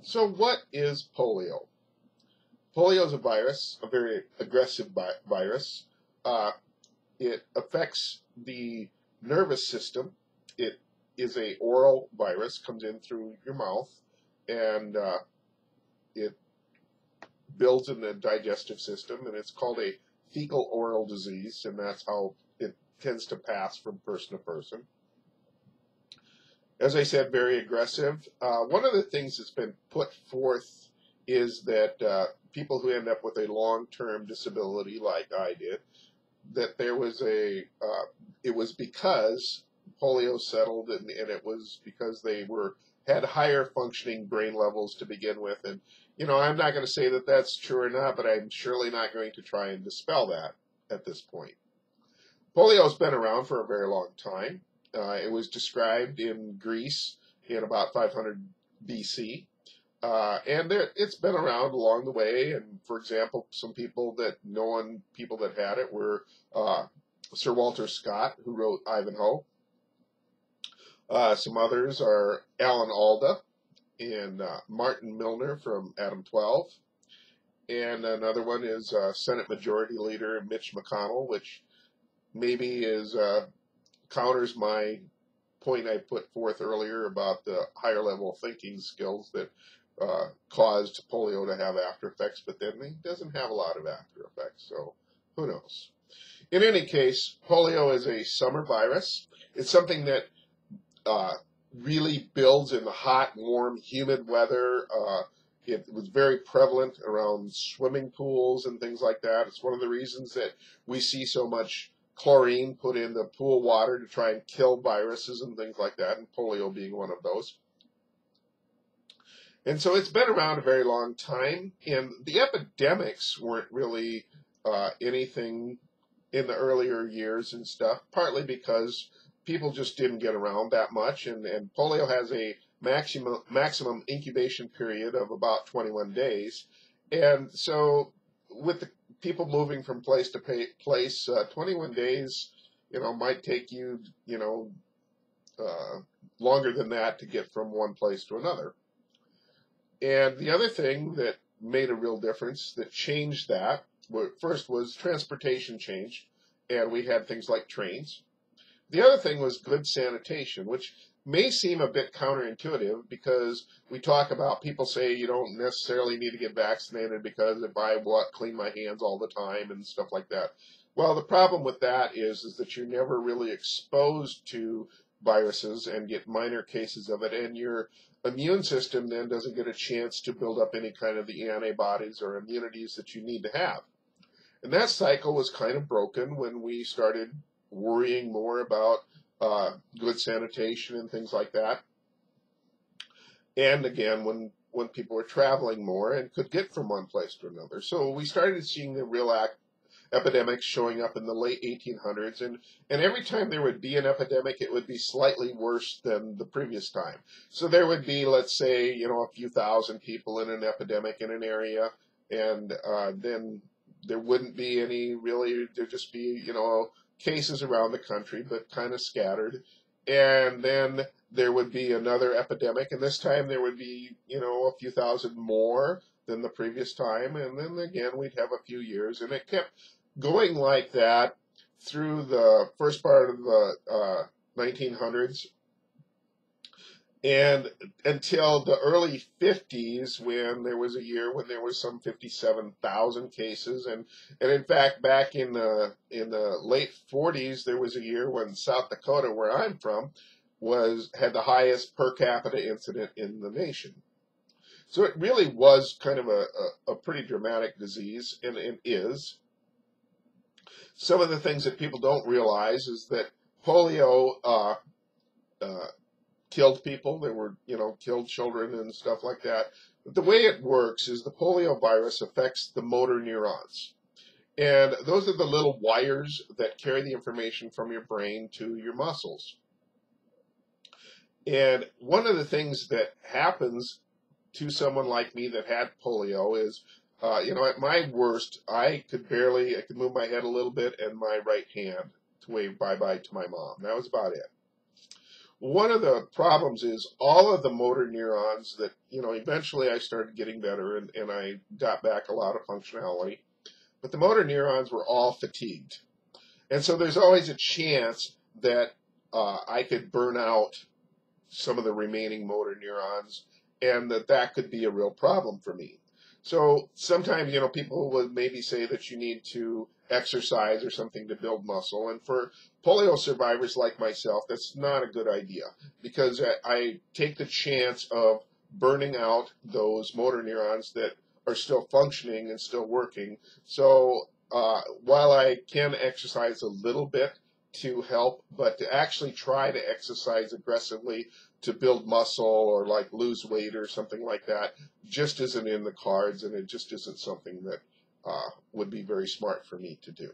So what is polio? Polio is a virus, a very aggressive virus. Uh, it affects the nervous system. It is a oral virus, comes in through your mouth, and it builds in the digestive system, and it's called a fecal oral disease, and that's how it tends to pass from person to person. As I said, very aggressive. One of the things that's been put forth is that people who end up with a long-term disability, like I did, that there was it was because polio settled, and it was because they had higher functioning brain levels to begin with. And I'm not going to say that that's true or not, but I'm surely not going to try and dispel that at this point. Polio has been around for a very long time. It was described in Greece in about 500 BC. And it's been around along the way. And for example, some people that people that had it were Sir Walter Scott, who wrote Ivanhoe. Some others are Alan Alda and Martin Milner from Adam 12. And another one is Senate Majority Leader Mitch McConnell, which maybe counters my point I put forth earlier about the higher level thinking skills that caused polio to have after effects, but then it doesn't have a lot of after effects, so who knows. In any case, polio is a summer virus. It's something that really builds in the hot, warm, humid weather. It was very prevalent around swimming pools and things like that. It's one of the reasons that we see so much chlorine put in the pool water to try and kill viruses and things like that, and polio being one of those. And so it's been around a very long time, and the epidemics weren't really anything in the earlier years and stuff, partly because people just didn't get around that much, and polio has a maximum incubation period of about 21 days. And so with the people moving from place to place, 21 days, might take you, longer than that to get from one place to another. And the other thing that made a real difference, that changed that, first was transportation changed, and we had things like trains. The other thing was good sanitation, which may seem a bit counterintuitive because we talk about, people say you don't necessarily need to get vaccinated because if I clean my hands all the time and stuff like that. Well, the problem with that is that you're never really exposed to viruses and get minor cases of it, and your immune system then doesn't get a chance to build up any kind of the antibodies or immunities that you need to have. And that cycle was kind of broken when we started worrying more about good sanitation and things like that. And again, when people were traveling more and could get from one place to another. So we started seeing the real epidemics showing up in the late 1800s, and every time there would be an epidemic, it would be slightly worse than the previous time. So there would be, let's say, a few thousand people in an epidemic in an area, and then there wouldn't be any really, there'd just be, cases around the country, but kind of scattered. And then there would be another epidemic, and this time there would be, a few thousand more than the previous time, and then again we'd have a few years, and it kept going like that through the first part of the 1900s and until the early 50s, when there was a year when there was some 57,000 cases, and in fact back in the late 40s there was a year when South Dakota, where I'm from, had the highest per capita incident in the nation. So it really was kind of a pretty dramatic disease, and it is. Some of the things that people don't realize is that polio killed people. They were, killed children and stuff like that. But the way it works is the polio virus affects the motor neurons. And those are the little wires that carry the information from your brain to your muscles. And one of the things that happens to someone like me that had polio is, at my worst, I could move my head a little bit and my right hand to wave bye-bye to my mom. That was about it. one of the problems is all of the motor neurons that, eventually I started getting better and I got back a lot of functionality, but the motor neurons were all fatigued. And so there's always a chance that I could burn out some of the remaining motor neurons, and that could be a real problem for me. So sometimes, people would maybe say that you need to exercise or something to build muscle. And for polio survivors like myself, that's not a good idea, because I take the chance of burning out those motor neurons that are still functioning and still working. So while I can exercise a little bit to help, but to actually try to exercise aggressively to build muscle or like lose weight or something like that just isn't in the cards, and it just isn't something that would be very smart for me to do.